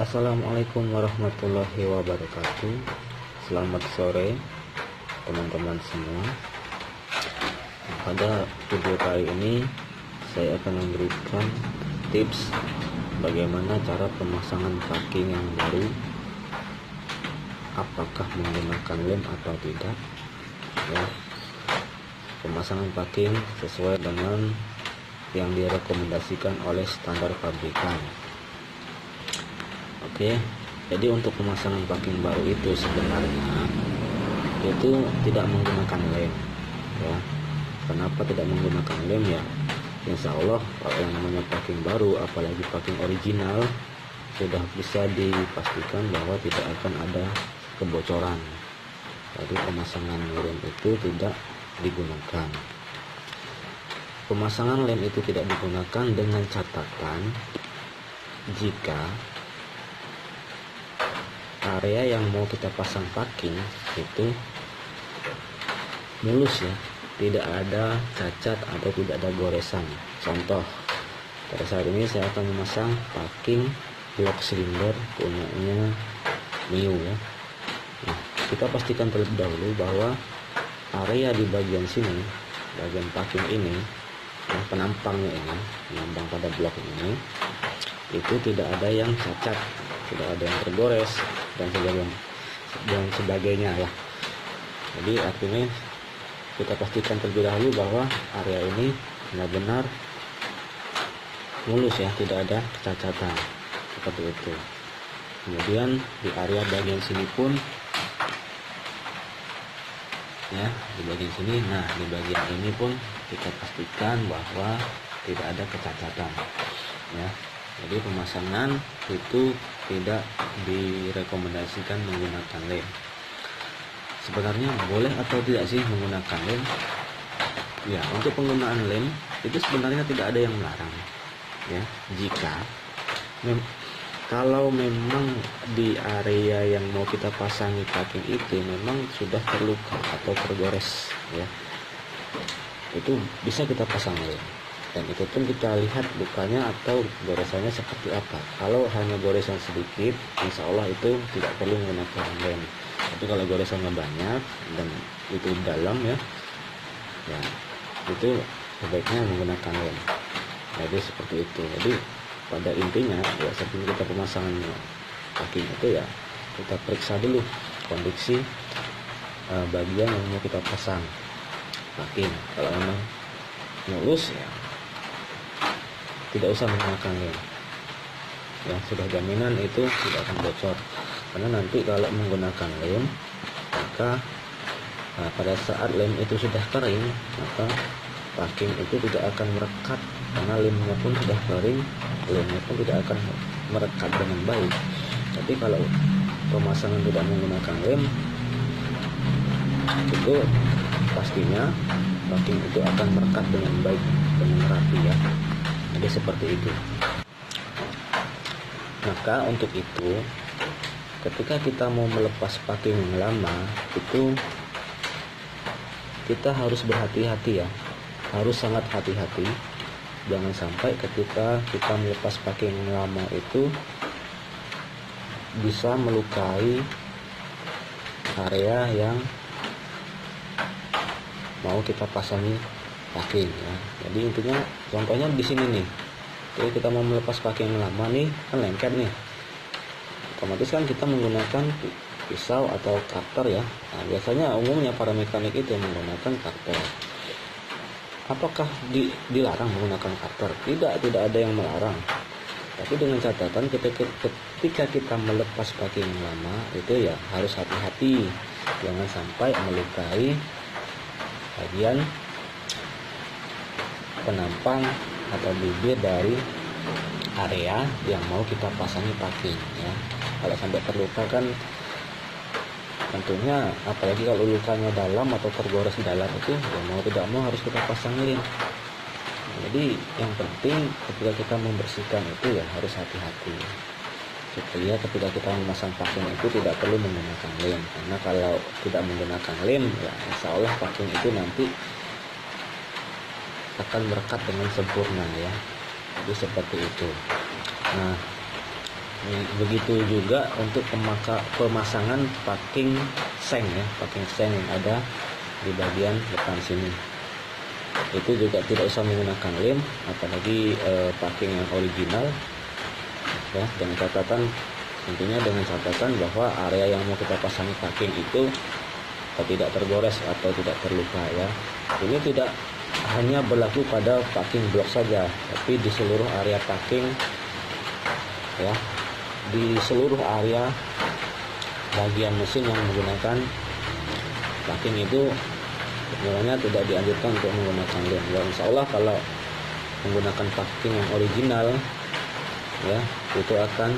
Assalamualaikum warahmatullahi wabarakatuh. Selamat sore teman-teman semua. Pada video kali ini saya akan memberikan tips bagaimana cara pemasangan packing yang baru, apakah menggunakan lem atau tidak ya. Pemasangan packing sesuai dengan yang direkomendasikan oleh standar pabrikan. Oke, jadi untuk pemasangan packing baru itu sebenarnya itu tidak menggunakan lem ya. Kenapa tidak menggunakan lem ya? Insya Allah kalau yang namanya packing baru, apalagi packing original, sudah bisa dipastikan bahwa tidak akan ada kebocoran. Jadi pemasangan lem itu tidak digunakan. Pemasangan lem itu tidak digunakan dengan catatan jika area yang mau kita pasang packing itu mulus ya, tidak ada cacat atau tidak ada goresan. Contoh, pada saat ini saya akan memasang packing blok silinder punyanya Mio ya. Nah, kita pastikan terlebih dahulu bahwa area di bagian sini, bagian packing ini, nah, penampangnya ini, penampang pada blok ini, itu tidak ada yang cacat, tidak ada yang tergores dan sebagainya ya. Jadi artinya kita pastikan terlebih dahulu bahwa area ini benar-benar mulus ya, tidak ada kecacatan seperti itu. Kemudian di area bagian sini pun ya, di bagian sini, nah di bagian ini pun kita pastikan bahwa tidak ada kecacatan ya. Jadi pemasangan itu tidak direkomendasikan menggunakan lem. Sebenarnya boleh atau tidak sih menggunakan lem? Ya, untuk penggunaan lem itu sebenarnya tidak ada yang melarang ya. Jika kalau memang di area yang mau kita pasangi packing itu memang sudah terluka atau tergores ya, itu bisa kita pasang lem. Dan itu pun kita lihat lukanya atau goresannya seperti apa. Kalau hanya goresan sedikit, insya Allah itu tidak perlu menggunakan lem. Tapi kalau goresannya banyak dan itu dalam ya, ya itu sebaiknya menggunakan lem. Jadi seperti itu. Jadi pada intinya ya, sebelum kita pemasangan packing itu ya, kita periksa dulu kondisi bagian yang mau kita pasang packing. Kalau memang mulus ya, tidak usah menggunakan lem ya, sudah jaminan itu tidak akan bocor. Karena nanti kalau menggunakan lem, maka pada saat lem itu sudah kering, maka packing itu tidak akan merekat. Karena lemnya pun sudah kering, lemnya pun tidak akan merekat dengan baik. Tapi kalau pemasangan tidak menggunakan lem, itu pastinya packing itu akan merekat dengan baik, dengan rapi ya. Jadi seperti itu. Maka untuk itu, ketika kita mau melepas packing yang lama, itu kita harus berhati-hati ya, harus sangat hati-hati. Jangan sampai ketika kita melepas packing yang lama itu bisa melukai area yang mau kita pasangi packing ya. Jadi intinya contohnya di sini nih. Jadi kita mau melepas packing yang lama nih, kan lengket nih. Otomatis kan kita menggunakan pisau atau cutter ya. Nah, biasanya umumnya para mekanik itu menggunakan cutter. Apakah dilarang menggunakan cutter? Tidak ada yang melarang. Tapi dengan catatan ketika kita melepas packing yang lama itu ya harus hati-hati. Jangan sampai melukai bagian penampang atau bibir dari area yang mau kita pasangi packing ya. Kalau sampai terluka kan tentunya, apalagi kalau lukanya dalam atau tergores dalam, itu ya mau tidak mau harus kita pasangin. Jadi yang penting ketika kita membersihkan itu ya harus hati-hati, supaya ketika kita memasang packing itu tidak perlu menggunakan lem. Karena kalau tidak menggunakan lem ya insya Allah packing itu nanti akan merekat dengan sempurna ya. Jadi seperti itu. Nah, Begitu juga untuk pemasangan packing seng ya, packing seng yang ada di bagian depan sini. Itu juga tidak usah menggunakan lem, apalagi packing yang original ya, dengan catatan tentunya dengan catatan bahwa area yang mau kita pasangi packing itu tidak tergores atau tidak terluka ya. Ini tidak hanya berlaku pada packing blok saja, tapi di seluruh area packing ya, di seluruh area bagian mesin yang menggunakan packing itu sebenarnya tidak dianjurkan untuk menggunakan lem ya. Insya Allah kalau menggunakan packing yang original ya, itu akan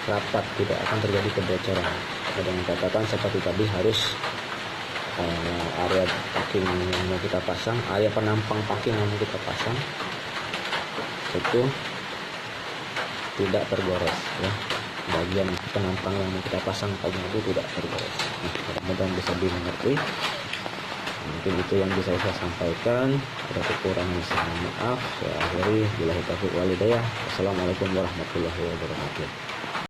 rapat, tidak akan terjadi kebocoran. Dengan catatan seperti tadi, harus area packing yang mau kita pasang, area penampang packing yang mau kita pasang itu tidak tergores ya, bagian penampang yang mau kita pasang packing itu tidak tergores. Mudah-mudahan bisa dimengerti. Mungkin itu yang bisa saya sampaikan. Ada kekurangan saya maaf. Saya akhiri. Billahi taufiq wal hidayah. Wassalamualaikum warahmatullahi wabarakatuh.